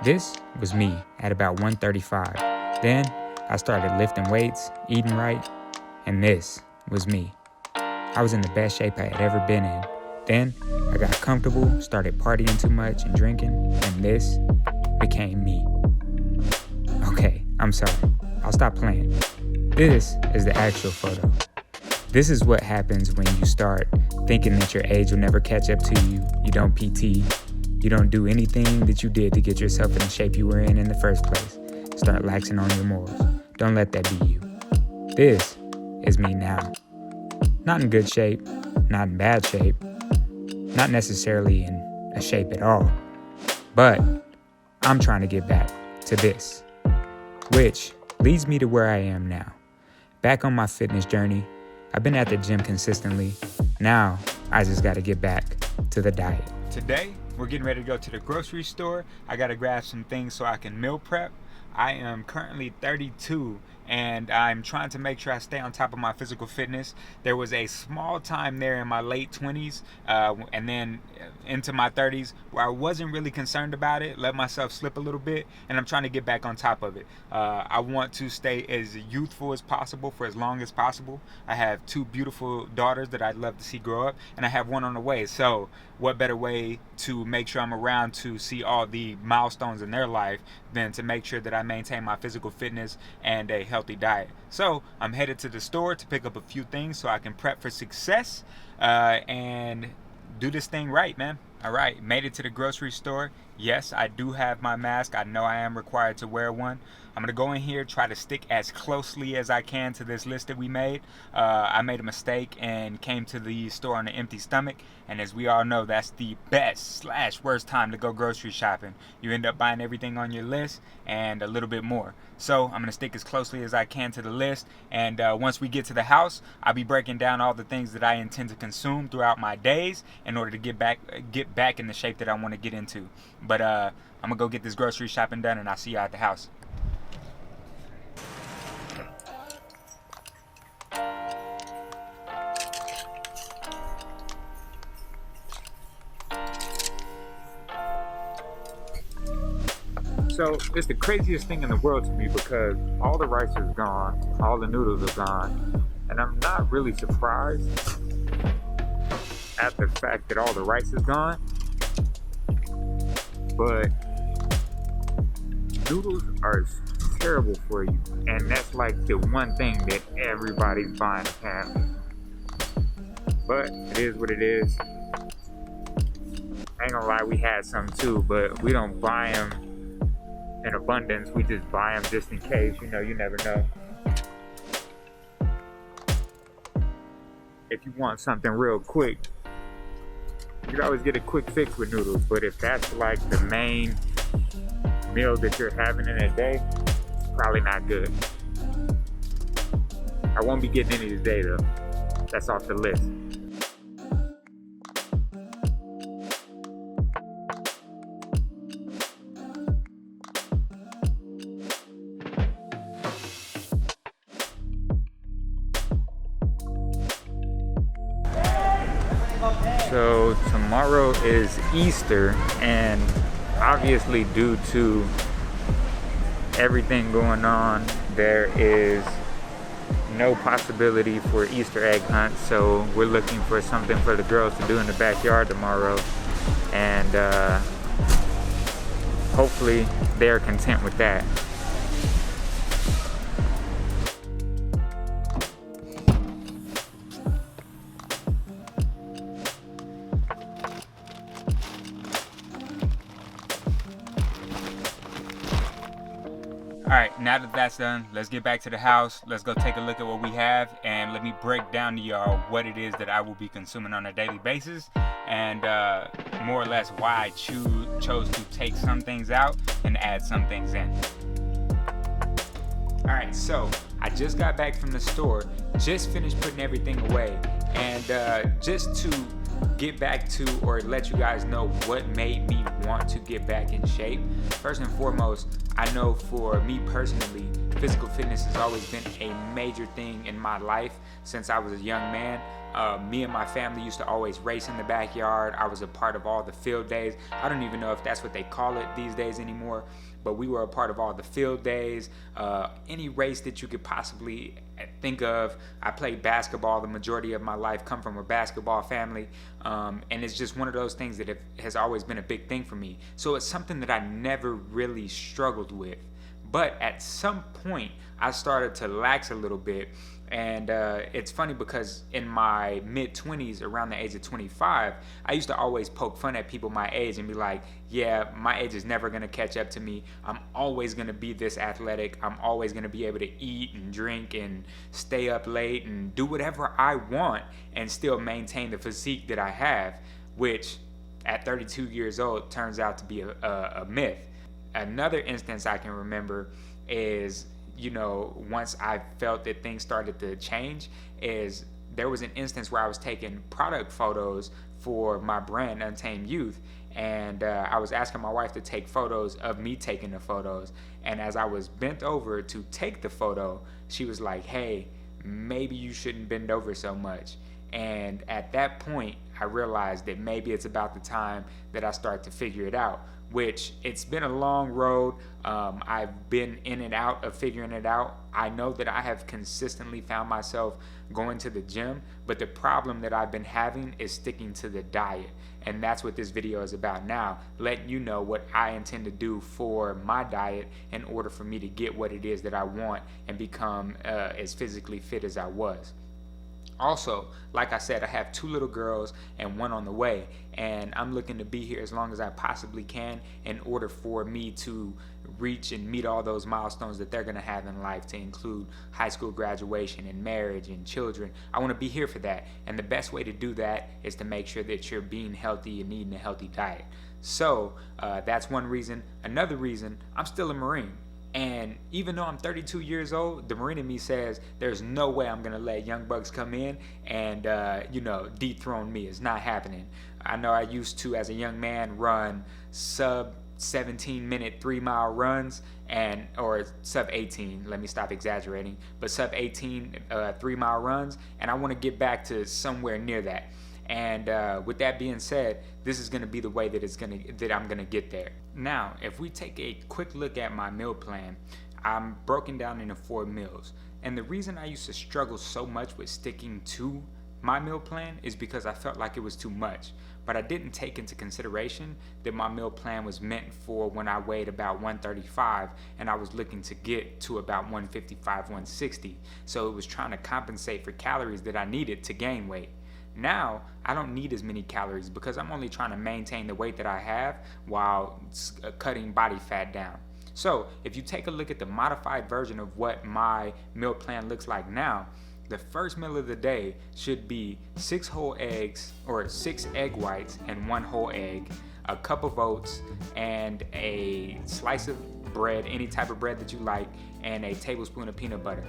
This was me at about 135. Then I started lifting weights, eating right, and this was me. I was in the best shape I had ever been in. Then I got comfortable, started partying too much and drinking, and this became me. Okay, I'm sorry. I'll stop playing. This is the actual photo. This is what happens when you start thinking that your age will never catch up to you. You don't PT. You don't do anything that you did to get yourself in the shape you were in the first place. Start laxing on your morals. Don't let that be you. This is me now. Not in good shape, not in bad shape, not necessarily in a shape at all, but I'm trying to get back to this, which leads me to where I am now. Back on my fitness journey. I've been at the gym consistently. Now, I just gotta get back to the diet. Today, we're getting ready to go to the grocery store. I gotta grab some things so I can meal prep. I am currently 32 and I'm trying to make sure I stay on top of my physical fitness. There was a small time there in my late 20s and then into my 30s where I wasn't really concerned about it, let myself slip a little bit, and I'm trying to get back on top of it. I want to stay as youthful as possible for as long as possible. I have two beautiful daughters that I'd love to see grow up, and I have one on the way. So what better way to make sure I'm around to see all the milestones in their life than to make sure that I maintain my physical fitness and a healthy diet. So I'm headed to the store to pick up a few things so I can prep for success and do this thing right, man. All right, made it to the grocery store. Yes, I do have my mask. I know I am required to wear one. I'm gonna go in here, try to stick as closely as I can to this list that we made. I made a mistake and came to the store on an empty stomach, and as we all know, that's the best/worst time to go grocery shopping. You end up buying everything on your list and a little bit more. So I'm gonna stick as closely as I can to the list, and once we get to the house, I'll be breaking down all the things that I intend to consume throughout my days in order to get back in the shape that I want to get into. But I'm gonna go get this grocery shopping done, and I'll see you at the house. So it's the craziest thing in the world to me because all the rice is gone, all the noodles are gone, and I'm not really surprised at the fact that all the rice is gone, but noodles are terrible for you, and that's like the one thing that everybody's buying apparently. But it is what it is. I ain't gonna lie, we had some too, but we don't buy them in abundance. We just buy them just in case. You know, you never know. If you want something real quick, you can always get a quick fix with noodles, but if that's like the main meal that you're having in a day, it's probably not good. I won't be getting any today though. That's off the list. So tomorrow is Easter, and obviously due to everything going on, there is no possibility for Easter egg hunt. So we're looking for something for the girls to do in the backyard tomorrow, and hopefully they're content with that. Alright, now that that's done, let's get back to the house. Let's go take a look at what we have, and let me break down to y'all what it is that I will be consuming on a daily basis, and more or less why I chose to take some things out and add some things in. Alright, so I just got back from the store, just finished putting everything away, and just to get back to or let you guys know what made me want to get back in shape, first and foremost, I know for me personally, physical fitness has always been a major thing in my life since I was a young man. Me and my family used to always race in the backyard. I was a part of all the field days. I don't even know if that's what they call it these days anymore, but we were a part of all the field days. Any race that you could possibly think of. I played basketball the majority of my life, come from a basketball family, and it's just one of those things that has always been a big thing for me. So it's something that I never really struggled with. But at some point, I started to lax a little bit. And it's funny because in my mid-20s, around the age of 25, I used to always poke fun at people my age and be like, yeah, my age is never going to catch up to me. I'm always going to be this athletic. I'm always going to be able to eat and drink and stay up late and do whatever I want and still maintain the physique that I have, which at 32 years old turns out to be a myth. Another instance I can remember is, once I felt that things started to change, is there was an instance where I was taking product photos for my brand, Untamed Youth, and I was asking my wife to take photos of me taking the photos. And as I was bent over to take the photo, she was like, hey, maybe you shouldn't bend over so much. And at that point, I realized that maybe it's about the time that I start to figure it out, which it's been a long road. I've been in and out of figuring it out. I know that I have consistently found myself going to the gym, but the problem that I've been having is sticking to the diet. And that's what this video is about now, letting you know what I intend to do for my diet in order for me to get what it is that I want and become as physically fit as I was. Also, like I said, I have 2 little girls and 1 on the way, and I'm looking to be here as long as I possibly can in order for me to reach and meet all those milestones that they're going to have in life, to include high school graduation and marriage and children. I want to be here for that, and the best way to do that is to make sure that you're being healthy and eating a healthy diet. So that's one reason. Another reason, I'm still a Marine. And even though I'm 32 years old, the Marine in me says there's no way I'm going to let young bucks come in and, dethrone me. It's not happening. I know I used to, as a young man, run sub 17-minute 3-mile runs or sub 18, let me stop exaggerating, but sub 18 3-mile runs, and I want to get back to somewhere near that. And with that being said, this is going to be the way that I'm going to get there. Now, if we take a quick look at my meal plan, I'm broken down into 4 meals. And the reason I used to struggle so much with sticking to my meal plan is because I felt like it was too much. But I didn't take into consideration that my meal plan was meant for when I weighed about 135 and I was looking to get to about 155, 160. So it was trying to compensate for calories that I needed to gain weight. Now, I don't need as many calories because I'm only trying to maintain the weight that I have while cutting body fat down. So if you take a look at the modified version of what my meal plan looks like now, the first meal of the day should be 6 whole eggs, or 6 egg whites and 1 whole egg, a cup of oats, and a slice of bread, any type of bread that you like, and a tablespoon of peanut butter.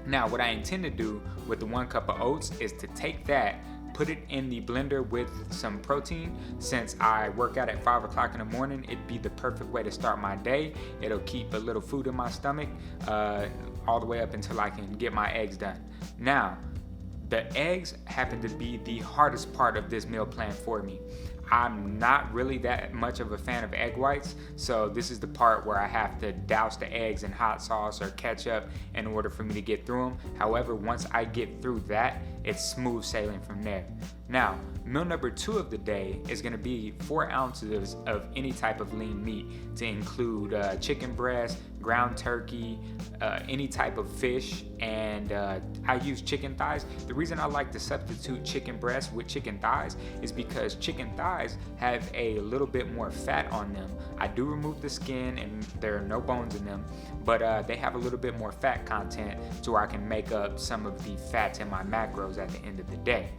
Now, what I intend to do with the 1 cup of oats is to take that, put it in the blender with some protein. Since I work out at 5 o'clock in the morning, it'd be the perfect way to start my day. It'll keep a little food in my stomach all the way up until I can get my eggs done. Now, the eggs happen to be the hardest part of this meal plan for me. I'm not really that much of a fan of egg whites, so this is the part where I have to douse the eggs in hot sauce or ketchup in order for me to get through them. However, once I get through that, it's smooth sailing from there. Now, meal number 2 of the day is going to be 4 ounces of any type of lean meat, to include chicken breast, ground turkey, any type of fish, and I use chicken thighs. The reason I like to substitute chicken breast with chicken thighs is because chicken thighs have a little bit more fat on them. I do remove the skin and there are no bones in them, but they have a little bit more fat content so I can make up some of the fats in my macros at the end of the day.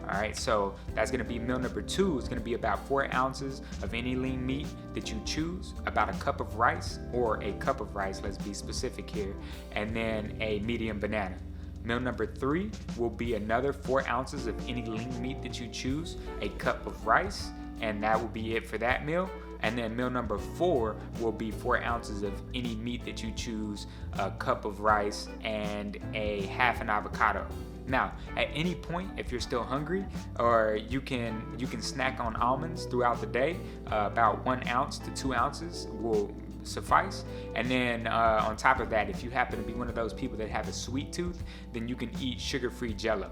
Alright, so that's going to be meal number 2. It's going to be about 4 ounces of any lean meat that you choose, about a cup of rice, or a cup of rice, let's be specific here, and then a medium banana. Meal number 3 will be another 4 ounces of any lean meat that you choose, a cup of rice, and that will be it for that meal. And then meal number 4 will be 4 ounces of any meat that you choose, a cup of rice, and a half an avocado. Now, at any point, if you're still hungry, or you can snack on almonds throughout the day. About 1 ounce to 2 ounces will suffice. And then on top of that, if you happen to be one of those people that have a sweet tooth, then you can eat sugar-free Jell-O.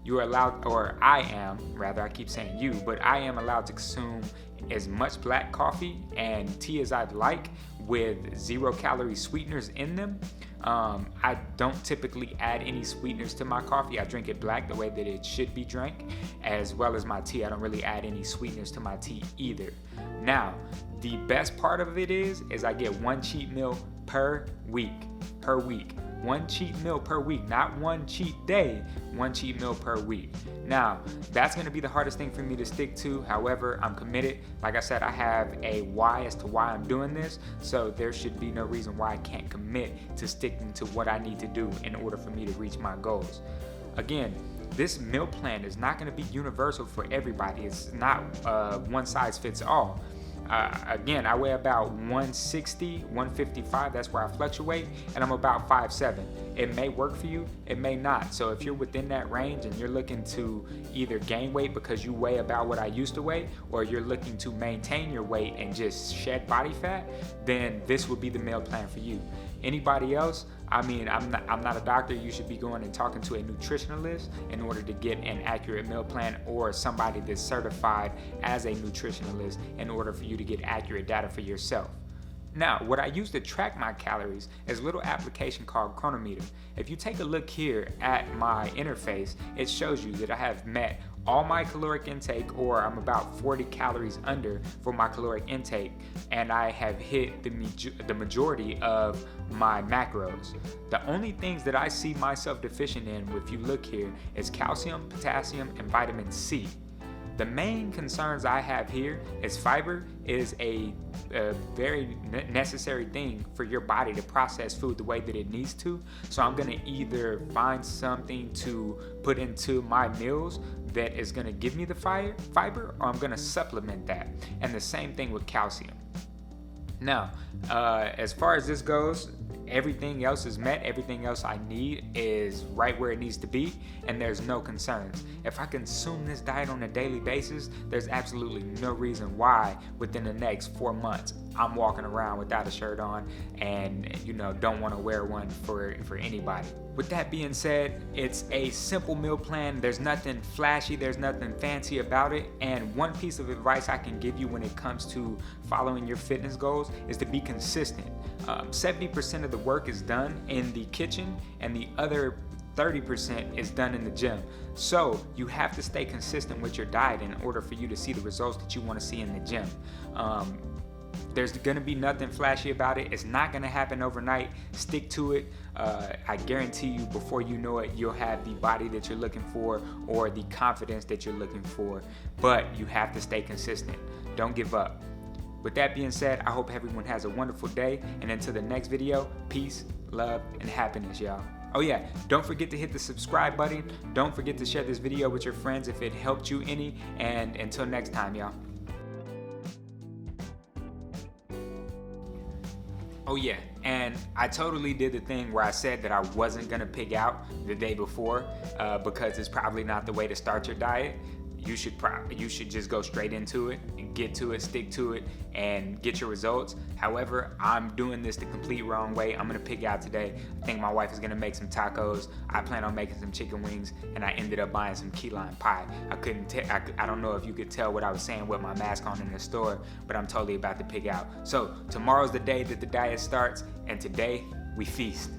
You are allowed, or I am, rather, I keep saying you, but I am allowed to consume as much black coffee and tea as I'd like with 0-calorie sweeteners in them. I don't typically add any sweeteners to my coffee. I drink it black the way that it should be drank, as well as my tea. I don't really add any sweeteners to my tea either. Now, the best part of it is I get 1 cheat meal per week. 1 cheat meal per week, not 1 cheat day, 1 cheat meal per week. Now, that's gonna be the hardest thing for me to stick to. However, I'm committed. Like I said, I have a why as to why I'm doing this, so there should be no reason why I can't commit to sticking to what I need to do in order for me to reach my goals. Again, this meal plan is not gonna be universal for everybody. It's not one size fits all. Again, I weigh about 160, 155, that's where I fluctuate, and I'm about 5'7". It may work for you, it may not. So if you're within that range and you're looking to either gain weight because you weigh about what I used to weigh, or you're looking to maintain your weight and just shed body fat, then this would be the meal plan for you. Anybody else, I mean, I'm not a doctor. You should be going and talking to a nutritionalist in order to get an accurate meal plan, or somebody that's certified as a nutritionalist in order for you to get accurate data for yourself. Now, what I use to track my calories is a little application called Chronometer. If you take a look here at my interface, it shows you that I have met all my caloric intake, or I'm about 40 calories under for my caloric intake, and I have hit the majority of my macros. The only things that I see myself deficient in, if you look here, is calcium, potassium, and vitamin C. The main concerns I have here is fiber is a very necessary thing for your body to process food the way that it needs to. So I'm gonna either find something to put into my meals that is gonna give me the fiber, or I'm gonna supplement that. And the same thing with calcium. Now, as far as this goes, everything else is met. Everything else I need is right where it needs to be, and there's no concerns. If I consume this diet on a daily basis, there's absolutely no reason why within the next 4 months I'm walking around without a shirt on and don't want to wear one for anybody. With that being said, it's a simple meal plan. There's nothing flashy, there's nothing fancy about it. And one piece of advice I can give you when it comes to following your fitness goals is to be consistent. 70% of the work is done in the kitchen, and the other 30% is done in the gym. So you have to stay consistent with your diet in order for you to see the results that you want to see in the gym. There's gonna be nothing flashy about it. It's not gonna happen overnight. Stick to it. I guarantee you, before you know it, you'll have the body that you're looking for, or the confidence that you're looking for. But you have to stay consistent. Don't give up. With that being said, I hope everyone has a wonderful day. And until the next video, peace, love, and happiness, y'all. Oh yeah, don't forget to hit the subscribe button. Don't forget to share this video with your friends if it helped you any. And until next time, y'all. Oh yeah, and I totally did the thing where I said that I wasn't gonna pig out the day before because it's probably not the way to start your diet. You should just go straight into it and get to it, stick to it, and get your results. However, I'm doing this the complete wrong way. I'm gonna pig out today. I think my wife is gonna make some tacos. I plan on making some chicken wings, and I ended up buying some key lime pie. I don't know if you could tell what I was saying with my mask on in the store, but I'm totally about to pig out. So tomorrow's the day that the diet starts, and today we feast.